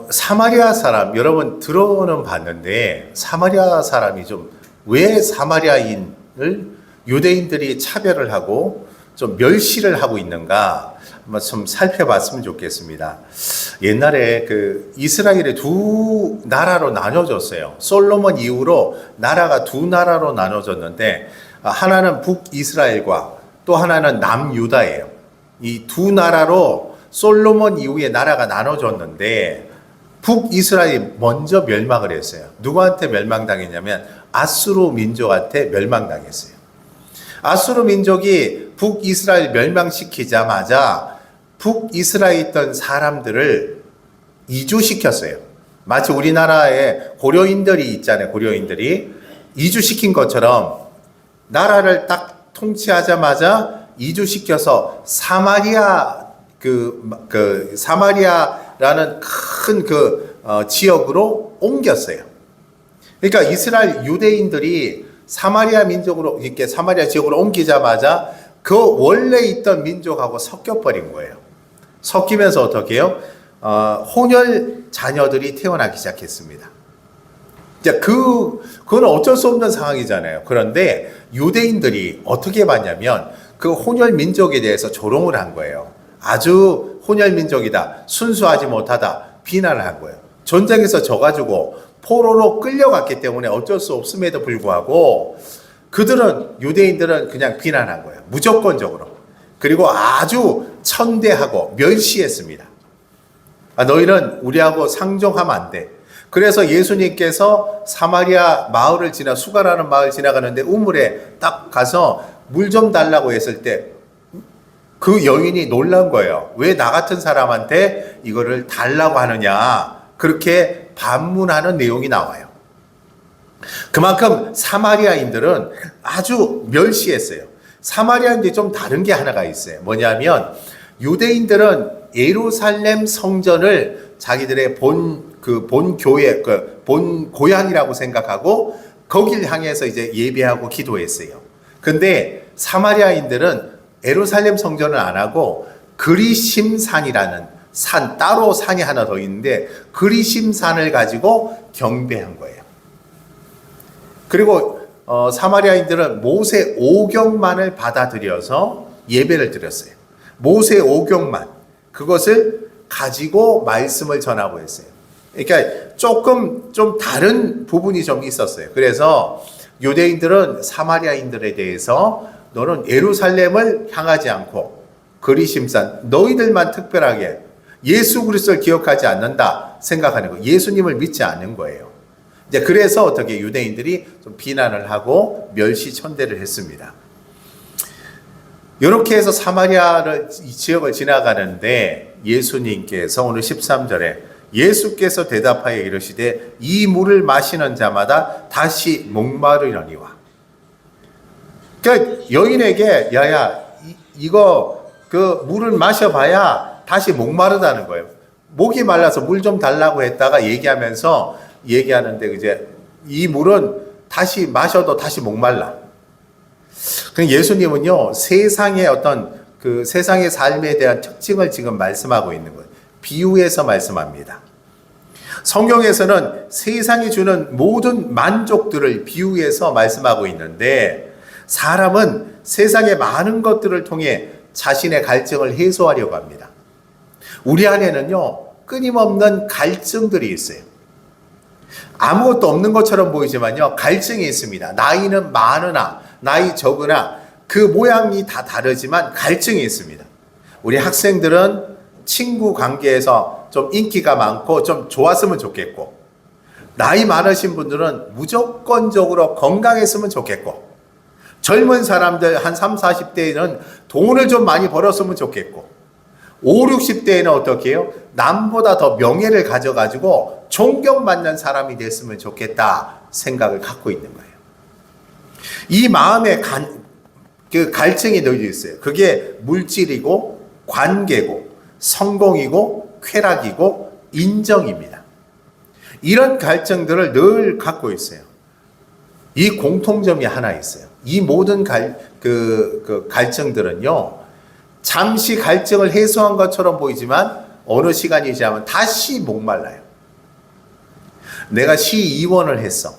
사마리아 사람, 여러분 들어는 봤는데, 사마리아 사람이 왜 사마리아인을 유대인들이 차별을 하고 좀 멸시를 하고 있는가, 한번 좀 살펴봤으면 좋겠습니다. 옛날에 이스라엘이 두 나라로 나눠졌어요. 솔로몬 이후로 나라가 두 나라로 나눠졌는데, 하나는 북이스라엘과 또 하나는 남유다예요. 이 두 나라로 솔로몬 이후에 나라가 나눠졌는데, 북이스라엘이 먼저 멸망을 했어요. 누구한테 멸망당했냐면 아수르 민족한테 멸망당했어요. 아수르 민족이 북이스라엘 멸망시키자마자 북이스라엘에 있던 사람들을 이주시켰어요. 마치 우리나라에 고려인들이 있잖아요. 고려인들이 이주시킨 것처럼 나라를 딱 통치하자마자 이주시켜서 사마리아라는 큰 지역으로 옮겼어요. 그러니까 이스라엘 유대인들이 사마리아 민족으로, 이렇게 사마리아 지역으로 옮기자마자 그 원래 있던 민족하고 섞여버린 거예요. 섞이면서 어떻게 해요? 혼혈 자녀들이 태어나기 시작했습니다. 이제 그건 어쩔 수 없는 상황이잖아요. 그런데 유대인들이 어떻게 봤냐면 그 혼혈 민족에 대해서 조롱을 한 거예요. 아주 혼혈 민족이다, 순수하지 못하다, 비난을 한 거예요. 전쟁에서 져가지고 포로로 끌려갔기 때문에 어쩔 수 없음에도 불구하고 유대인들은 그냥 비난한 거예요. 무조건적으로. 그리고 아주 천대하고 멸시했습니다. 너희는 우리하고 상종하면 안 돼. 그래서 예수님께서 사마리아 마을을 수가라는 마을 지나가는데 우물에 딱 가서 물 좀 달라고 했을 때 그 여인이 놀란 거예요. 왜 나 같은 사람한테 이거를 달라고 하느냐. 그렇게 반문하는 내용이 나와요. 그만큼 사마리아인들은 아주 멸시했어요. 사마리아인들이 좀 다른 게 하나가 있어요. 뭐냐면 유대인들은 예루살렘 성전을 자기들의 본 교회, 본 고향이라고 생각하고 거길 향해서 이제 예배하고 기도했어요. 근데 사마리아인들은 예루살렘 성전을 안 하고 그리심산이라는 따로 산이 하나 더 있는데 그리심산을 가지고 경배한 거예요. 그리고 사마리아인들은 모세 오경만을 받아들여서 예배를 드렸어요. 모세 오경만, 그것을 가지고 말씀을 전하고 했어요. 그러니까 조금 좀 다른 부분이 좀 있었어요. 그래서 유대인들은 사마리아인들에 대해서 너는 예루살렘을 향하지 않고 그리심산, 너희들만 특별하게 예수 그리스도를 기억하지 않는다 생각하는 거예요. 예수님을 믿지 않는 거예요. 이제 그래서 어떻게 유대인들이 좀 비난을 하고 멸시천대를 했습니다. 이렇게 해서 사마리아를 이 지역을 지나가는데 예수님께서 오늘 13절에 예수께서 대답하여 이르시되 이 물을 마시는 자마다 다시 목마르려니와. 그러니까 여인에게 이거 물을 마셔봐야 다시 목마르다는 거예요. 목이 말라서 물 좀 달라고 했다가 얘기하는데 이제 이 물은 다시 마셔도 다시 목말라. 예수님은요, 세상의 세상의 삶에 대한 특징을 지금 말씀하고 있는 거예요. 비유해서 말씀합니다. 성경에서는 세상이 주는 모든 만족들을 비유해서 말씀하고 있는데 사람은 세상의 많은 것들을 통해 자신의 갈증을 해소하려고 합니다. 우리 안에는요, 끊임없는 갈증들이 있어요. 아무것도 없는 것처럼 보이지만요, 갈증이 있습니다. 나이는 많으나 나이 적으나 그 모양이 다 다르지만 갈증이 있습니다. 우리 학생들은 친구 관계에서 좀 인기가 많고 좀 좋았으면 좋겠고, 나이 많으신 분들은 무조건적으로 건강했으면 좋겠고, 젊은 사람들 한 30, 40대에는 돈을 좀 많이 벌었으면 좋겠고, 5, 60대에는 어떻게 해요? 남보다 더 명예를 가져가지고 존경받는 사람이 됐으면 좋겠다 생각을 갖고 있는 거예요. 이 마음에 갈증이 놓여 있어요. 그게 물질이고 관계고 성공이고 쾌락이고 인정입니다. 이런 갈증들을 늘 갖고 있어요. 이 공통점이 하나 있어요. 이 모든 갈증들은요, 잠시 갈증을 해소한 것처럼 보이지만 어느 시간이 지나면 다시 목말라요. 내가 시의원을 했어.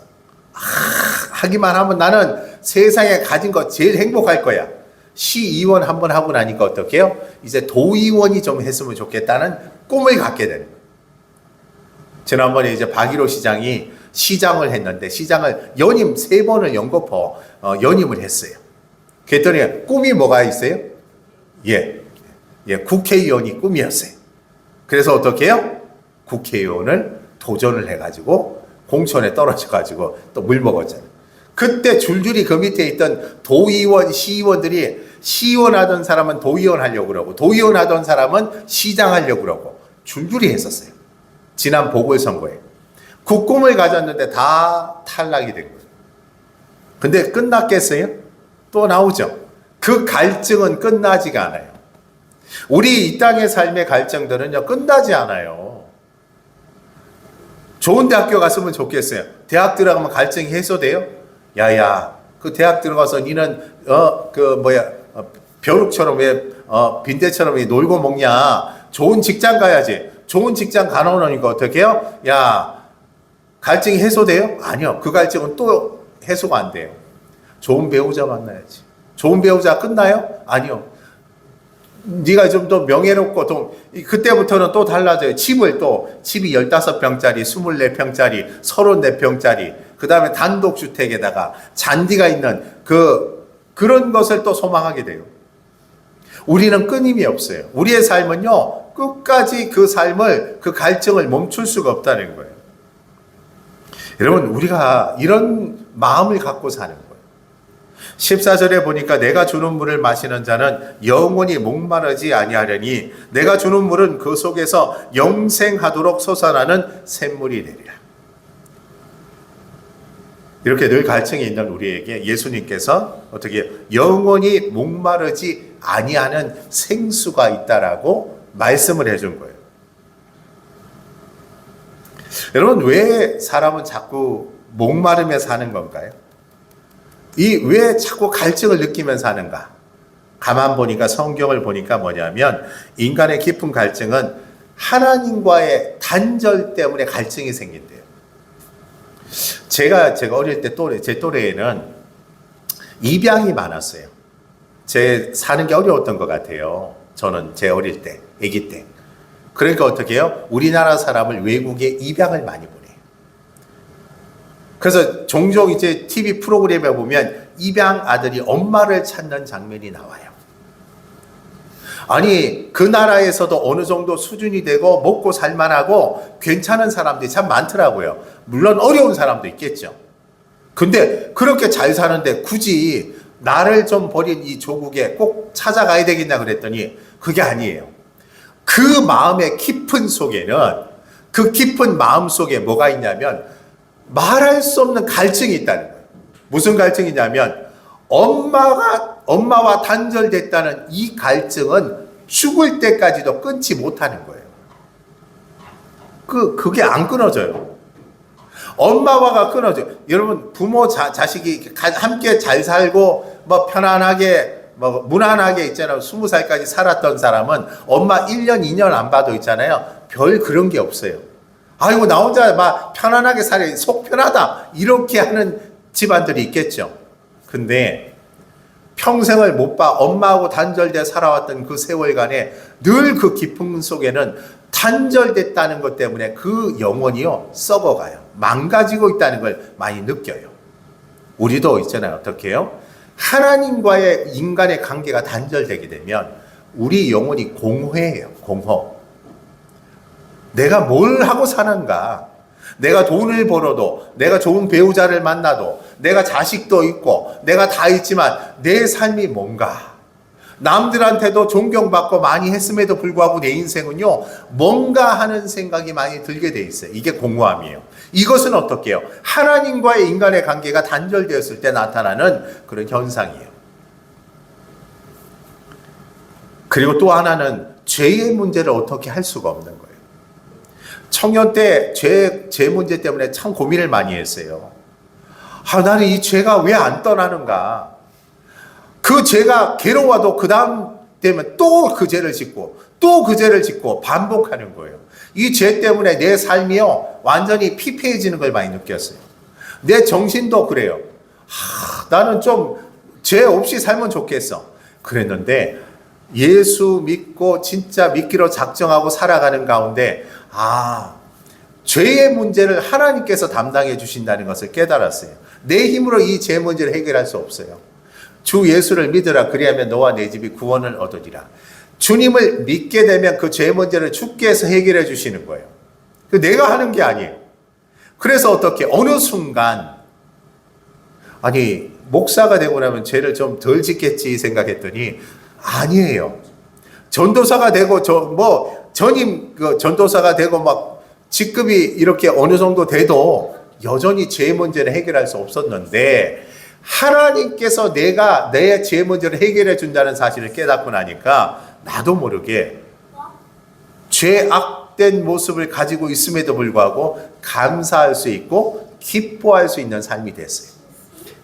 하기만 하면 나는 세상에 가진 거 제일 행복할 거야. 시의원 한번 하고 나니까 어떡해요? 이제 도의원이 좀 했으면 좋겠다는 꿈을 갖게 되는 거예요. 지난번에 이제 박일호 시장이 시장을 했는데 시장을 연임 3번을 연거푸 연임을 했어요. 그랬더니 꿈이 뭐가 있어요? 국회의원이 꿈이었어요. 그래서 어떻게 해요? 국회의원을 도전을 해가지고 공천에 떨어져가지고 또 물먹었잖아요. 그때 줄줄이 그 밑에 있던 도의원, 시의원들이 시의원 하던 사람은 도의원 하려고 그러고 도의원 하던 사람은 시장 하려고 그러고 줄줄이 했었어요. 지난 보궐선거에. 그 꿈을 가졌는데 다 탈락이 된 거예요. 근데 끝났겠어요? 또 나오죠. 그 갈증은 끝나지가 않아요. 우리 이 땅의 삶의 갈증들은요, 끝나지 않아요. 좋은 대학교 갔으면 좋겠어요. 대학 들어가면 갈증이 해소돼요? 야야, 그 대학 들어가서 니는 벼룩처럼 왜 빈대처럼 왜 놀고 먹냐? 좋은 직장 가야지. 좋은 직장 가놓으니까 어떻게 해요? 야, 갈증이 해소돼요? 아니요. 그 갈증은 또 해소가 안 돼요. 좋은 배우자 만나야지. 좋은 배우자 끝나요? 아니요. 네가 좀 더 명예롭고 또 그때부터는 또 달라져요. 집이 15평짜리, 24평짜리, 34평짜리, 그 다음에 단독주택에다가 잔디가 있는 그런 것을 또 소망하게 돼요. 우리는 끊임이 없어요. 우리의 삶은요, 끝까지 그 삶을, 그 갈증을 멈출 수가 없다는 거예요. 여러분, 우리가 이런 마음을 갖고 사는 거예요. 14절에 보니까 내가 주는 물을 마시는 자는 영원히 목마르지 아니하려니 내가 주는 물은 그 속에서 영생하도록 솟아나는 샘물이 되리라. 이렇게 늘 갈증이 있는 우리에게 예수님께서 어떻게 영원히 목마르지 아니하는 생수가 있다라고 말씀을 해준 거예요. 여러분, 왜 사람은 자꾸 목마르며 사는 건가요? 왜 자꾸 갈증을 느끼며 사는가? 가만 보니까 성경을 보니까 뭐냐면 인간의 깊은 갈증은 하나님과의 단절 때문에 갈증이 생긴대요. 제가 어릴 때 제 또래에는 입양이 많았어요. 제 사는 게 어려웠던 것 같아요. 저는 제 어릴 때, 아기 때. 그러니까 어떻게 해요? 우리나라 사람을 외국에 입양을 많이 보내요. 그래서 종종 이제 TV 프로그램에 보면 입양 아들이 엄마를 찾는 장면이 나와요. 아니, 그 나라에서도 어느 정도 수준이 되고 먹고 살만하고 괜찮은 사람들이 참 많더라고요. 물론 어려운 사람도 있겠죠. 근데 그렇게 잘 사는데 굳이 나를 좀 버린 이 조국에 꼭 찾아가야 되겠냐 그랬더니 그게 아니에요. 그 마음의 깊은 속에는, 그 깊은 마음 속에 뭐가 있냐면 말할 수 없는 갈증이 있다는 거예요. 무슨 갈증이냐면 엄마와 단절됐다는 이 갈증은 죽을 때까지도 끊지 못하는 거예요. 그게 안 끊어져요. 엄마와가 끊어져요. 여러분, 부모 자식이 함께 잘 살고 뭐 편안하게 뭐 무난하게 있잖아요. 20살까지 살았던 사람은 엄마 1년 2년 안 봐도 있잖아요. 별 그런 게 없어요. 아이고, 나 혼자 막 편안하게 살아, 속 편하다, 이렇게 하는 집안들이 있겠죠. 근데 평생을 못 봐 엄마하고 단절돼 살아왔던 그 세월간에 늘 그 깊은 속에는 단절됐다는 것 때문에 그 영혼이요 썩어가요. 망가지고 있다는 걸 많이 느껴요. 우리도 있잖아요. 어떻게 해요? 하나님과의 인간의 관계가 단절되게 되면 우리 영혼이 공허해요. 공허. 내가 뭘 하고 사는가? 내가 돈을 벌어도, 내가 좋은 배우자를 만나도, 내가 자식도 있고, 내가 다 있지만 내 삶이 뭔가? 남들한테도 존경받고 많이 했음에도 불구하고 내 인생은요, 뭔가 하는 생각이 많이 들게 돼 있어요. 이게 공허함이에요. 이것은 어떻게 해요? 하나님과의 인간의 관계가 단절되었을 때 나타나는 그런 현상이에요. 그리고 또 하나는 죄의 문제를 어떻게 할 수가 없는 거예요. 청년 때 죄 문제 때문에 참 고민을 많이 했어요. 나는 이 죄가 왜 안 떠나는가? 그 죄가 괴로워도 그 다음 되면 또 그 죄를 짓고 또 그 죄를 짓고 반복하는 거예요. 이 죄 때문에 내 삶이요 완전히 피폐해지는 걸 많이 느꼈어요. 내 정신도 그래요. 나는 좀 죄 없이 살면 좋겠어. 그랬는데 예수 믿고 진짜 믿기로 작정하고 살아가는 가운데 죄의 문제를 하나님께서 담당해 주신다는 것을 깨달았어요. 내 힘으로 이 죄 문제를 해결할 수 없어요. 주 예수를 믿으라. 그리하면 너와 내 집이 구원을 얻으리라. 주님을 믿게 되면 그 죄 문제를 주께서 해결해 주시는 거예요. 내가 하는 게 아니에요. 그래서 어떻게 어느 순간 목사가 되고 나면 죄를 좀 덜 짓겠지 생각했더니 아니에요. 전도사가 되고 전임 전도사가 되고 막 직급이 이렇게 어느 정도 돼도 여전히 죄 문제를 해결할 수 없었는데 하나님께서 내가 내 죄 문제를 해결해 준다는 사실을 깨닫고 나니까 나도 모르게 죄악된 모습을 가지고 있음에도 불구하고 감사할 수 있고 기뻐할 수 있는 삶이 됐어요.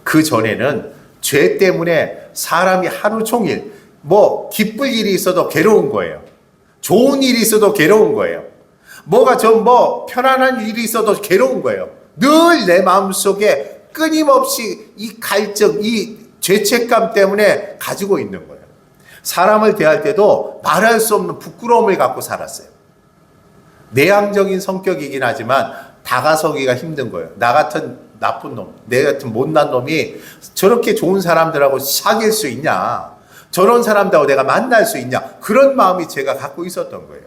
그 전에는 죄 때문에 사람이 하루 종일 기쁠 일이 있어도 괴로운 거예요. 좋은 일이 있어도 괴로운 거예요. 뭐가 좀 편안한 일이 있어도 괴로운 거예요. 늘 내 마음속에 끊임없이 이 갈증, 이 죄책감 때문에 가지고 있는 거예요. 사람을 대할 때도 말할 수 없는 부끄러움을 갖고 살았어요. 내향적인 성격이긴 하지만 다가서기가 힘든 거예요. 나 같은 나쁜 놈, 내 같은 못난 놈이 저렇게 좋은 사람들하고 사귈 수 있냐? 저런 사람들하고 내가 만날 수 있냐? 그런 마음이 제가 갖고 있었던 거예요.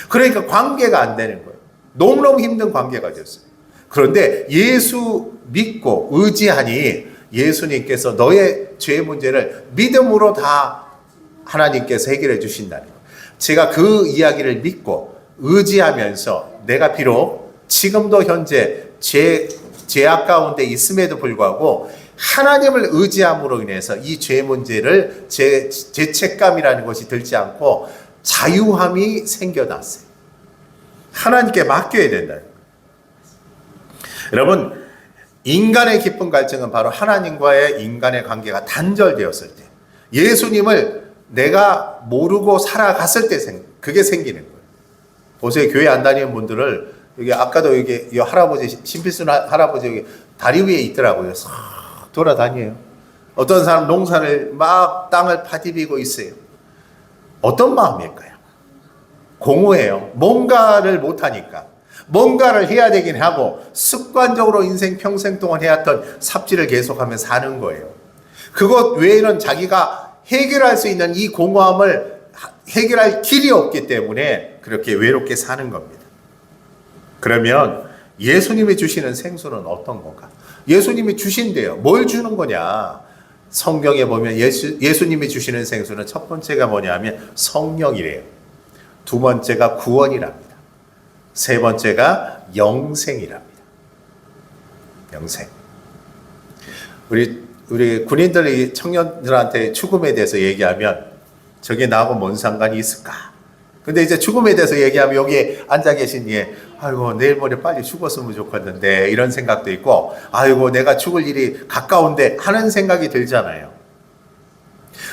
그러니까 관계가 안 되는 거예요. 너무너무 힘든 관계가 됐어요. 그런데 예수 믿고 의지하니 예수님께서 너의 죄 문제를 믿음으로 다 하나님께서 해결해 주신다는 거예요. 제가 그 이야기를 믿고 의지하면서 내가 비록 지금도 현재 죄악 가운데 있음에도 불구하고 하나님을 의지함으로 인해서 이 죄 문제를 죄책감이라는 것이 들지 않고 자유함이 생겨났어요. 하나님께 맡겨야 된다. 여러분, 인간의 깊은 갈증은 바로 하나님과의 인간의 관계가 단절되었을 때, 예수님을 내가 모르고 살아갔을 때 그게 생기는 거예요. 보세요. 교회 안 다니는 분들을 여기 아까도 여기 이 할아버지, 신필순 할아버지 여기 다리 위에 있더라고요. 싹 돌아다녀요. 어떤 사람 농사를 막 땅을 파디비고 있어요. 어떤 마음일까요? 공허해요. 뭔가를 못하니까. 뭔가를 해야 되긴 하고 습관적으로 인생 평생 동안 해왔던 삽질을 계속하며 사는 거예요. 그것 외에는 자기가 해결할 수 있는 이 공허함을 해결할 길이 없기 때문에 그렇게 외롭게 사는 겁니다. 그러면 예수님이 주시는 생수는 어떤 건가? 예수님이 주신대요. 뭘 주는 거냐? 성경에 보면 예수님이 주시는 생수는 첫 번째가 뭐냐면 성령이래요. 두 번째가 구원이랍니다. 세 번째가 영생이랍니다. 영생. 우리 군인들이 청년들한테 죽음에 대해서 얘기하면 저게 나하고 뭔 상관이 있을까? 근데 이제 죽음에 대해서 얘기하면 여기에 앉아 계신 아이고 내일 모레 빨리 죽었으면 좋겠는데 이런 생각도 있고 아이고 내가 죽을 일이 가까운데 하는 생각이 들잖아요.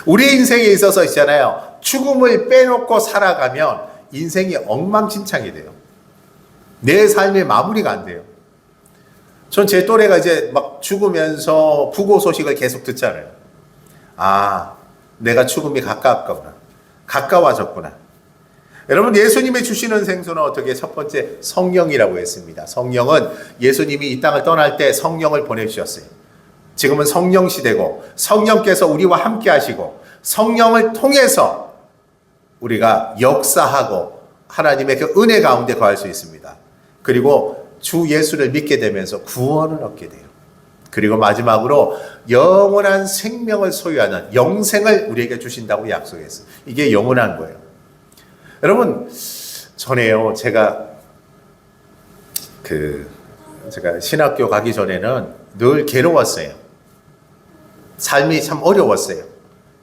우리 인생에 있어서 있잖아요. 죽음을 빼놓고 살아가면 인생이 엉망진창이 돼요. 내 삶의 마무리가 안 돼요. 전 제 또래가 이제 막 죽으면서 부고 소식을 계속 듣잖아요. 내가 죽음이 가까워졌구나. 여러분, 예수님이 주시는 생수는 어떻게? 첫 번째 성령이라고 했습니다. 성령은 예수님이 이 땅을 떠날 때 성령을 보내주셨어요. 지금은 성령 시대고 성령께서 우리와 함께 하시고 성령을 통해서 우리가 역사하고 하나님의 그 은혜 가운데 거할 수 있습니다. 그리고 주 예수를 믿게 되면서 구원을 얻게 돼요. 그리고 마지막으로 영원한 생명을 소유하는 영생을 우리에게 주신다고 약속했어요. 이게 영원한 거예요. 여러분, 전에요, 제가 신학교 가기 전에는 늘 괴로웠어요. 삶이 참 어려웠어요.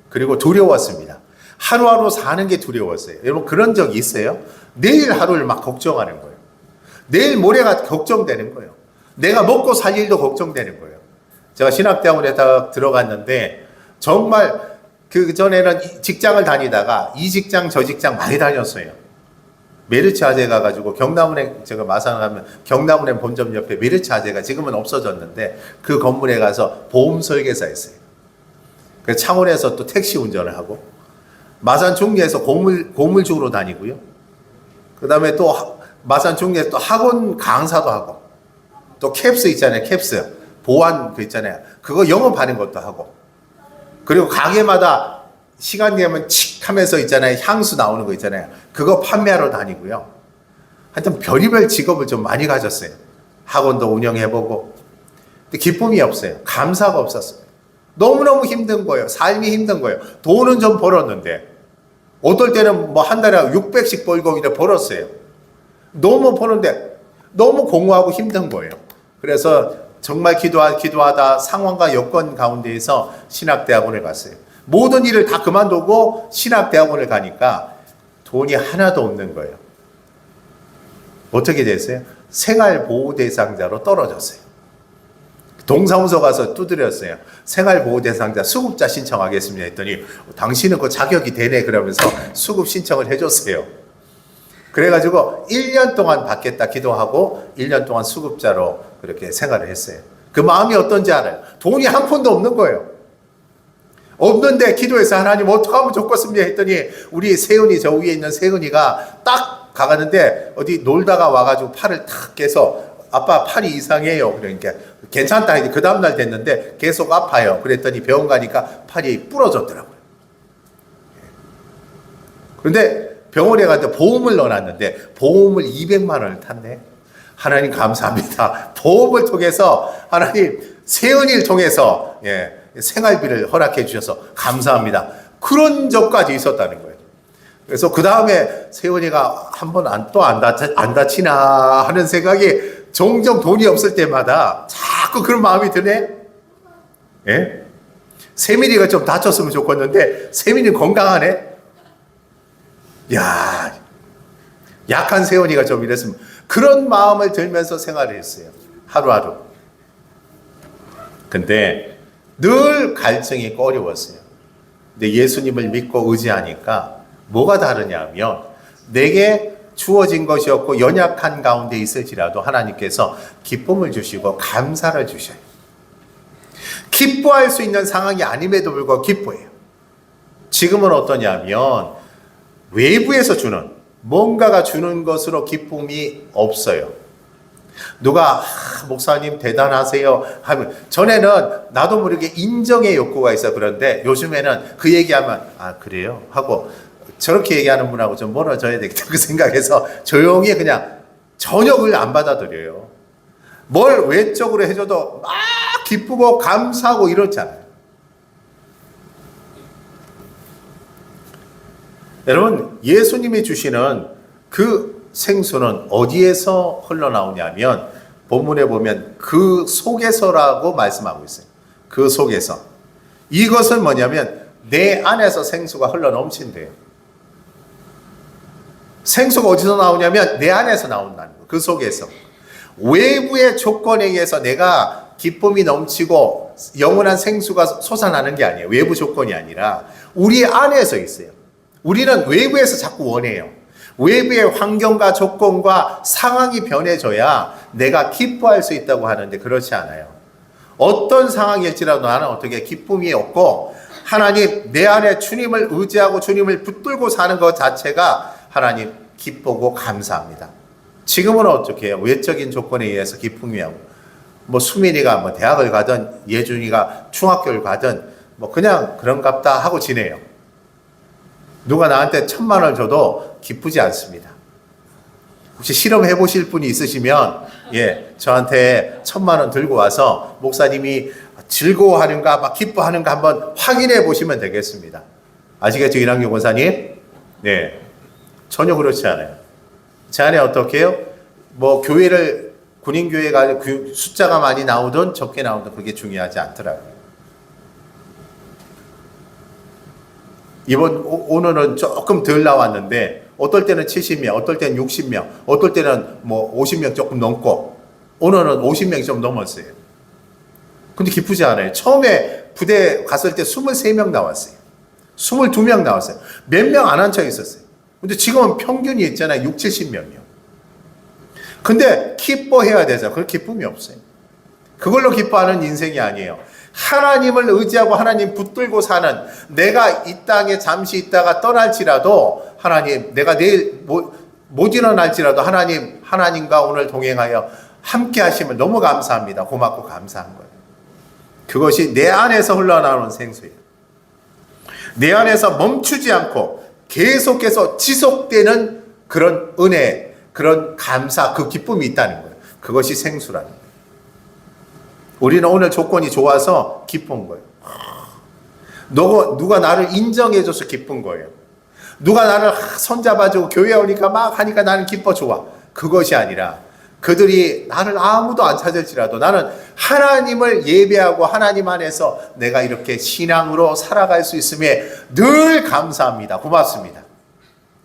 그리고 두려웠습니다. 하루하루 사는 게 두려웠어요. 여러분, 그런 적 있어요? 내일 하루를 막 걱정하는 거예요. 내일 모레가 걱정되는 거예요. 내가 먹고 살 일도 걱정되는 거예요. 제가 신학대학원에 딱 들어갔는데 정말 그 전에는 직장을 다니다가 이 직장 저 직장 많이 다녔어요. 메르츠 화재 가가지고 경남은행, 제가 마산 가면 경남은행 본점 옆에 메르츠 화재가 지금은 없어졌는데 그 건물에 가서 보험 설계사 했어요. 그래서 창원에서 또 택시 운전을 하고 마산 중리에서 고물주로 다니고요. 그 다음에 또 마산 중리에 또 학원 강사도 하고 또 캡스 있잖아요. 캡스 보안 그 있잖아요. 그거 영업하는 것도 하고 그리고 가게마다 시간 되면 칙 하면서 있잖아요. 향수 나오는 거 있잖아요. 그거 판매하러 다니고요. 하여튼 별의별 직업을 좀 많이 가졌어요. 학원도 운영해보고. 근데 기쁨이 없어요. 감사가 없었어요. 너무너무 힘든 거예요. 삶이 힘든 거예요. 돈은 좀 벌었는데 어떨 때는 뭐 한 달에 600씩 벌고 이래 벌었어요. 너무 버는데 너무 공허하고 힘든 거예요. 그래서 정말 기도하다 상황과 여건 가운데에서 신학대학원을 갔어요. 모든 일을 다 그만두고 신학대학원을 가니까 돈이 하나도 없는 거예요. 어떻게 됐어요? 생활보호대상자로 떨어졌어요. 동사무소 가서 두드렸어요. 생활보호대상자 수급자 신청하겠습니다 했더니 당신은 그 자격이 되네 그러면서 수급 신청을 해줬어요. 그래가지고 1년 동안 받겠다 기도하고 1년 동안 수급자로 그렇게 생활을 했어요. 그 마음이 어떤지 알아요. 돈이 한 푼도 없는 거예요. 없는데 기도해서 하나님 어떻게 하면 좋겠습니까 했더니 우리 세은이 저 위에 있는 세은이가 딱 가가는데 어디 놀다가 와가지고 팔을 탁 깨서 아빠 팔이 이상해요. 그러니까 괜찮다. 그 다음날 됐는데 계속 아파요. 그랬더니 병원 가니까 팔이 부러졌더라고요. 그런데 병원에 갔는데 보험을 넣어놨는데 보험을 200만 원을 탔네. 하나님 감사합니다. 보험을 통해서 하나님 세은이를 통해서 생활비를 허락해 주셔서 감사합니다. 그런 적까지 있었다는 거예요. 그래서 그 다음에 세은이가 한번 또 안 다치나 하는 생각이 종종 돈이 없을 때마다 자꾸 그런 마음이 드네. 예? 세민이가 좀 다쳤으면 좋겠는데 세민이 건강하네. 야, 약한 세훈이가 좀 이랬으면 그런 마음을 들면서 생활을 했어요. 하루하루. 근데 늘 갈증이 있고 어려웠어요. 근데 예수님을 믿고 의지하니까 뭐가 다르냐면 내게 주어진 것이 없고 연약한 가운데 있을지라도 하나님께서 기쁨을 주시고 감사를 주셔요. 기뻐할 수 있는 상황이 아님에도 불구하고 기뻐해요. 지금은 어떠냐면 외부에서 주는 뭔가가 주는 것으로 기쁨이 없어요. 누가 목사님 대단하세요 하면 전에는 나도 모르게 인정의 욕구가 있어. 그런데 요즘에는 그 얘기하면 아 그래요 하고 저렇게 얘기하는 분하고 좀 멀어져야 되겠다 그 생각해서 조용히 그냥 전역을 안 받아들여요. 뭘 외적으로 해줘도 막 기쁘고 감사하고 이렇잖아요. 여러분 예수님이 주시는 그 생수는 어디에서 흘러나오냐면 본문에 보면 그 속에서라고 말씀하고 있어요. 그 속에서. 이것은 뭐냐면 내 안에서 생수가 흘러넘친대요. 생수가 어디서 나오냐면 내 안에서 나온다는 거예요. 그 속에서. 외부의 조건에 의해서 내가 기쁨이 넘치고 영원한 생수가 솟아나는 게 아니에요. 외부 조건이 아니라 우리 안에서 있어요. 우리는 외부에서 자꾸 원해요. 외부의 환경과 조건과 상황이 변해져야 내가 기뻐할 수 있다고 하는데 그렇지 않아요. 어떤 상황일지라도 나는 어떻게 기쁨이 없고 하나님 내 안에 주님을 의지하고 주님을 붙들고 사는 것 자체가 하나님 기쁘고 감사합니다. 지금은 어떻게 해요? 외적인 조건에 의해서 기쁨이 하고 뭐 수민이가 뭐 대학을 가든 예준이가 중학교를 가든 뭐 그냥 그런갑다 하고 지내요. 누가 나한테 1,000만 원을 줘도 기쁘지 않습니다. 혹시 실험해 보실 분이 있으시면 저한테 1,000만 원 들고 와서 목사님이 즐거워하는가 막 기뻐하는가 한번 확인해 보시면 되겠습니다. 아시겠죠? 이랑용 권사님? 네. 전혀 그렇지 않아요. 제 안에 어떻게 해요? 뭐 교회를 군인교회가 숫자가 많이 나오든 적게 나오든 그게 중요하지 않더라고요. 오늘은 조금 덜 나왔는데 어떨 때는 70명, 어떨 때는 60명, 어떨 때는 뭐 50명 조금 넘고 오늘은 50명이 좀 넘었어요. 근데 기쁘지 않아요. 처음에 부대 갔을 때 23명 나왔어요. 22명 나왔어요. 몇 명 안 한 척 있었어요. 근데 지금은 평균이 있잖아요. 6, 70명이요. 근데 기뻐해야 되죠. 그럴 기쁨이 없어요. 그걸로 기뻐하는 인생이 아니에요. 하나님을 의지하고 하나님 붙들고 사는, 내가 이 땅에 잠시 있다가 떠날지라도 하나님, 내가 내일 못 일어날지라도 하나님과 오늘 동행하여 함께 하시면 너무 감사합니다. 고맙고 감사한 거예요. 그것이 내 안에서 흘러나오는 생수예요. 내 안에서 멈추지 않고 계속해서 지속되는 그런 은혜, 그런 감사, 그 기쁨이 있다는 거예요. 그것이 생수라는 거예요. 우리는 오늘 조건이 좋아서 기쁜 거예요. 누가 나를 인정해줘서 기쁜 거예요. 누가 나를 손잡아주고 교회 오니까 막 하니까 나는 기뻐 좋아. 그것이 아니라 그들이 나를 아무도 안 찾을지라도 나는 하나님을 예배하고 하나님 안에서 내가 이렇게 신앙으로 살아갈 수 있음에 늘 감사합니다. 고맙습니다.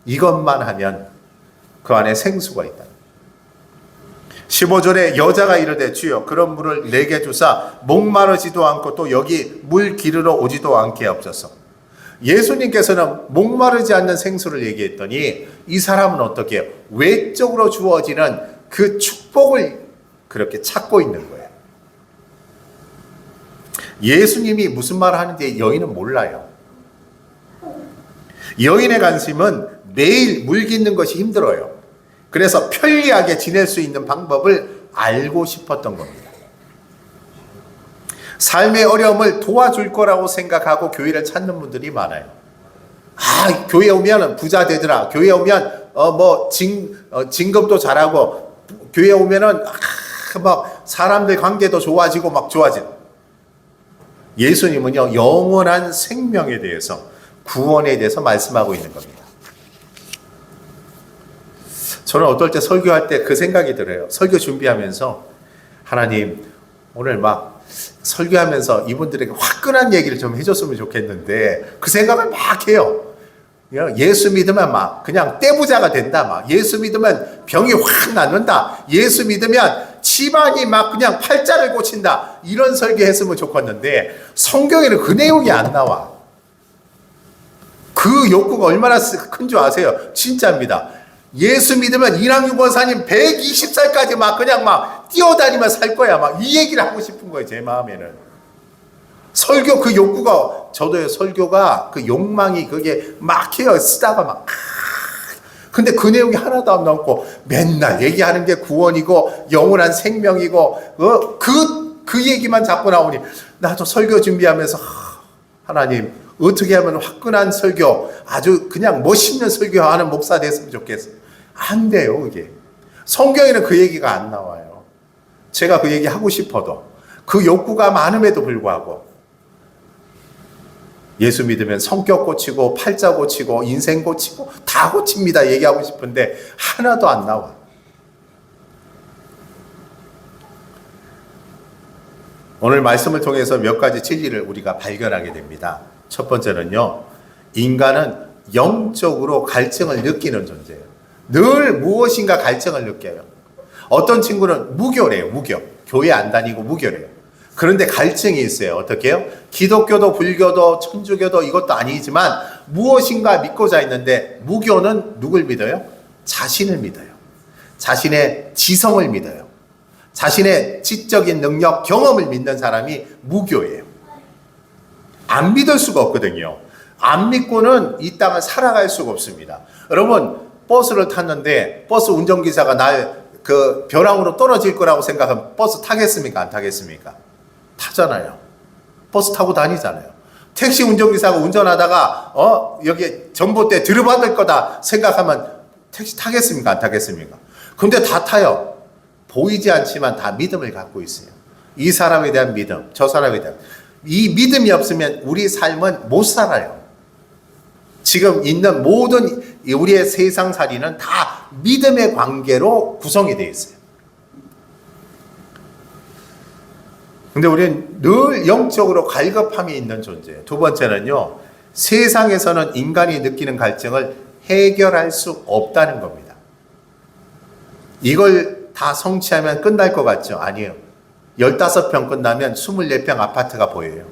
이것만 하면 그 안에 생수가 있다. 15절에 여자가 이르되 주여 그런 물을 내게 주사 목마르지도 않고 또 여기 물 기르러 오지도 않게 하옵소서. 예수님께서는 목마르지 않는 생수를 얘기했더니 이 사람은 어떻게 해요? 외적으로 주어지는 그 축복을 그렇게 찾고 있는 거예요. 예수님이 무슨 말을 하는지 여인은 몰라요. 여인의 관심은 매일 물 깃는 것이 힘들어요. 그래서 편리하게 지낼 수 있는 방법을 알고 싶었던 겁니다. 삶의 어려움을 도와줄 거라고 생각하고 교회를 찾는 분들이 많아요. 교회 오면 부자 되더라. 교회 오면 진급도 잘하고 교회 오면은 막 사람들 관계도 좋아지고 막 좋아지는. 예수님은요 영원한 생명에 대해서, 구원에 대해서 말씀하고 있는 겁니다. 저는 어떨 때 설교할 때 그 생각이 들어요. 설교 준비하면서 하나님 오늘 막 설교하면서 이분들에게 화끈한 얘기를 좀 해줬으면 좋겠는데 그 생각을 막 해요. 예수 믿으면 막 그냥 떼부자가 된다. 막 예수 믿으면 병이 확 낫는다. 예수 믿으면 집안이 막 그냥 팔자를 고친다. 이런 설교했으면 좋겠는데 성경에는 그 내용이 안 나와. 그 욕구가 얼마나 큰 줄 아세요? 진짜입니다. 예수 믿으면 이랑유 권사님 120살까지 막 그냥 막 뛰어다니며 살 거야. 막 이 얘기를 하고 싶은 거예요. 제 마음에는. 설교 그 욕구가, 저도요, 설교가 그 욕망이 그게 막 해요. 쓰다가 막. 근데 그 내용이 하나도 안 나오고 맨날 얘기하는 게 구원이고 영원한 생명이고 그 얘기만 자꾸 나오니 나도 설교 준비하면서 하나님 어떻게 하면 화끈한 설교, 아주 그냥 멋있는 설교하는 목사 됐으면 좋겠어요. 안 돼요, 그게. 성경에는 그 얘기가 안 나와요. 제가 그 얘기 하고 싶어도, 그 욕구가 많음에도 불구하고, 예수 믿으면 성격 고치고, 팔자 고치고, 인생 고치고, 다 고칩니다. 얘기하고 싶은데, 하나도 안 나와. 오늘 말씀을 통해서 몇 가지 진리를 우리가 발견하게 됩니다. 첫 번째는요, 인간은 영적으로 갈증을 느끼는 존재예요. 늘 무엇인가 갈증을 느껴요. 어떤 친구는 무교래요, 무교. 교회 안 다니고 무교래요. 그런데 갈증이 있어요. 어떻게 해요? 기독교도 불교도 천주교도 이것도 아니지만 무엇인가 믿고자 있는데, 무교는 누굴 믿어요? 자신을 믿어요. 자신의 지성을 믿어요. 자신의 지적인 능력, 경험을 믿는 사람이 무교예요. 안 믿을 수가 없거든요. 안 믿고는 이 땅을 살아갈 수가 없습니다. 여러분, 버스를 탔는데 버스 운전기사가 날 그 벼랑으로 떨어질 거라고 생각하면 버스 타겠습니까? 안 타겠습니까? 타잖아요. 버스 타고 다니잖아요. 택시 운전기사가 운전하다가 여기 전봇대 들이받을 거다 생각하면 택시 타겠습니까? 안 타겠습니까? 근데 다 타요. 보이지 않지만 다 믿음을 갖고 있어요. 이 사람에 대한 믿음, 저 사람에 대한. 이 믿음이 없으면 우리 삶은 못 살아요. 지금 있는 모든 우리의 세상살이는 다 믿음의 관계로 구성이 되어 있어요. 근데 우리는 늘 영적으로 갈급함이 있는 존재예요. 두 번째는요, 세상에서는 인간이 느끼는 갈증을 해결할 수 없다는 겁니다. 이걸 다 성취하면 끝날 것 같죠? 아니에요. 15평 끝나면 24평 아파트가 보여요.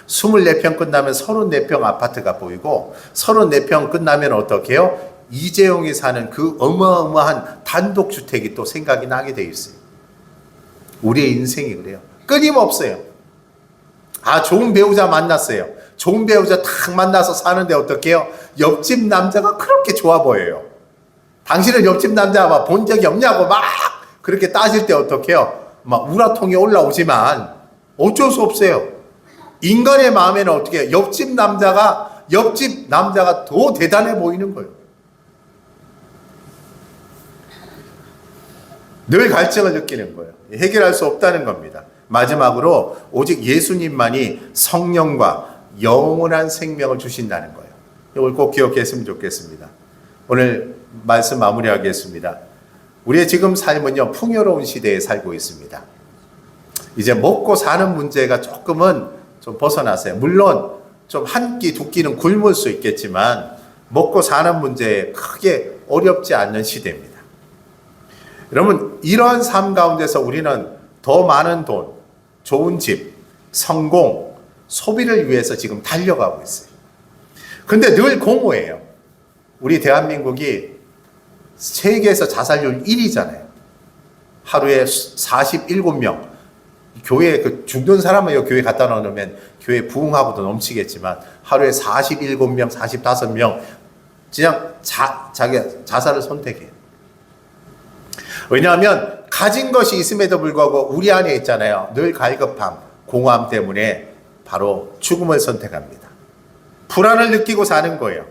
24평 끝나면 34평 아파트가 보이고 34평 끝나면 어떻게 해요? 이재용이 사는 그 어마어마한 단독주택이 또 생각이 나게 돼 있어요. 우리의 인생이 그래요. 끊임없어요. 좋은 배우자 만났어요. 좋은 배우자 딱 만나서 사는데 어떻게 해요? 옆집 남자가 그렇게 좋아 보여요. 당신은 옆집 남자 본 적이 없냐고 막 그렇게 따질 때 어떻게 해요? 막 우라통이 올라오지만 어쩔 수 없어요. 인간의 마음에는 어떻게 해요? 옆집 남자가 더 대단해 보이는 거예요. 늘 갈증을 느끼는 거예요. 해결할 수 없다는 겁니다. 마지막으로 오직 예수님만이 성령과 영원한 생명을 주신다는 거예요. 이걸 꼭 기억했으면 좋겠습니다. 오늘 말씀 마무리하겠습니다. 우리의 지금 삶은요, 풍요로운 시대에 살고 있습니다. 이제 먹고 사는 문제가 조금은 좀 벗어났어요. 물론 좀 한 끼, 두 끼는 굶을 수 있겠지만 먹고 사는 문제에 크게 어렵지 않는 시대입니다. 여러분, 이러한 삶 가운데서 우리는 더 많은 돈, 좋은 집, 성공, 소비를 위해서 지금 달려가고 있어요. 근데 늘 공허해요. 우리 대한민국이 세계에서 자살률 1위잖아요. 하루에 47명. 교회에 죽는 사람을 교회 갖다 놓으면 교회 부흥하고도 넘치겠지만 하루에 47명, 45명 그냥 자기 자살을 선택해요. 왜냐하면 가진 것이 있음에도 불구하고 우리 안에 있잖아요. 늘 갈급함, 공허함 때문에 바로 죽음을 선택합니다. 불안을 느끼고 사는 거예요.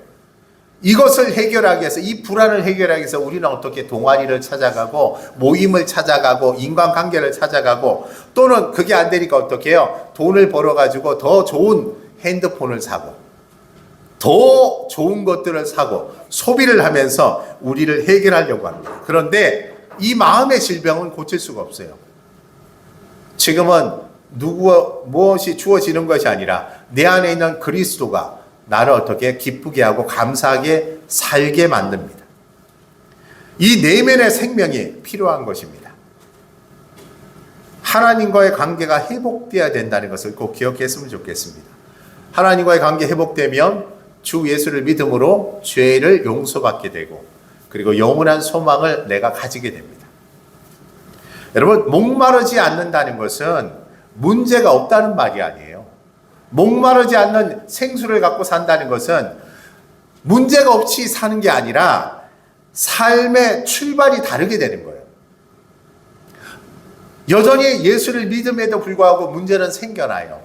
이것을 해결하기 위해서, 이 불안을 해결하기 위해서 우리는 어떻게 동아리를 찾아가고 모임을 찾아가고 인간관계를 찾아가고, 또는 그게 안 되니까 어떻게 해요? 돈을 벌어가지고 더 좋은 핸드폰을 사고 더 좋은 것들을 사고 소비를 하면서 우리를 해결하려고 합니다. 그런데 이 마음의 질병은 고칠 수가 없어요. 지금은 무엇이 주어지는 것이 아니라 내 안에 있는 그리스도가 나를 어떻게 기쁘게 하고 감사하게 살게 만듭니다. 이 내면의 생명이 필요한 것입니다. 하나님과의 관계가 회복되어야 된다는 것을 꼭 기억했으면 좋겠습니다. 하나님과의 관계 회복되면 주 예수를 믿음으로 죄를 용서받게 되고, 그리고 영원한 소망을 내가 가지게 됩니다. 여러분, 목마르지 않는다는 것은 문제가 없다는 말이 아니에요. 목마르지 않는 생수를 갖고 산다는 것은 문제가 없이 사는 게 아니라 삶의 출발이 다르게 되는 거예요. 여전히 예수를 믿음에도 불구하고 문제는 생겨나요.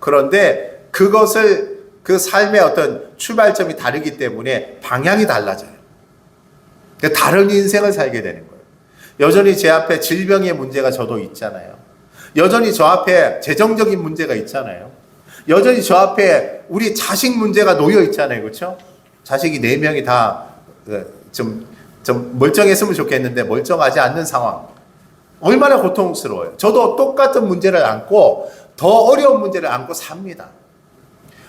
그런데 그것을 그 삶의 어떤 출발점이 다르기 때문에 방향이 달라져요. 다른 인생을 살게 되는 거예요. 여전히 제 앞에 질병의 문제가 저도 있잖아요. 여전히 저 앞에 재정적인 문제가 있잖아요. 여전히 저 앞에 우리 자식 문제가 놓여 있잖아요. 그렇죠? 자식이 4명이 다 좀 멀쩡했으면 좋겠는데 멀쩡하지 않는 상황. 얼마나 고통스러워요. 저도 똑같은 문제를 안고 더 어려운 문제를 안고 삽니다.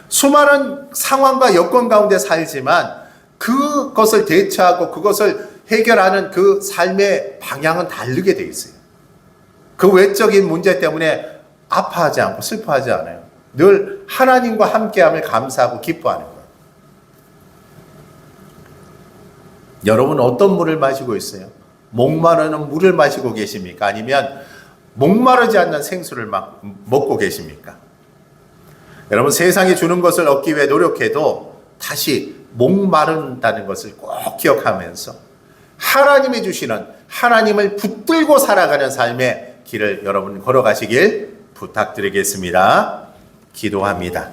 수많은 상황과 여건 가운데 살지만 그것을 대처하고 그것을 해결하는 그 삶의 방향은 다르게 돼 있어요. 그 외적인 문제 때문에 아파하지 않고 슬퍼하지 않아요. 늘 하나님과 함께함을 감사하고 기뻐하는 거예요. 여러분, 어떤 물을 마시고 있어요? 목마르는 물을 마시고 계십니까? 아니면 목마르지 않는 생수를 막 먹고 계십니까? 여러분, 세상이 주는 것을 얻기 위해 노력해도 다시 목마른다는 것을 꼭 기억하면서 하나님이 주시는, 하나님을 붙들고 살아가는 삶의 길을 여러분 걸어가시길 부탁드리겠습니다. 기도합니다.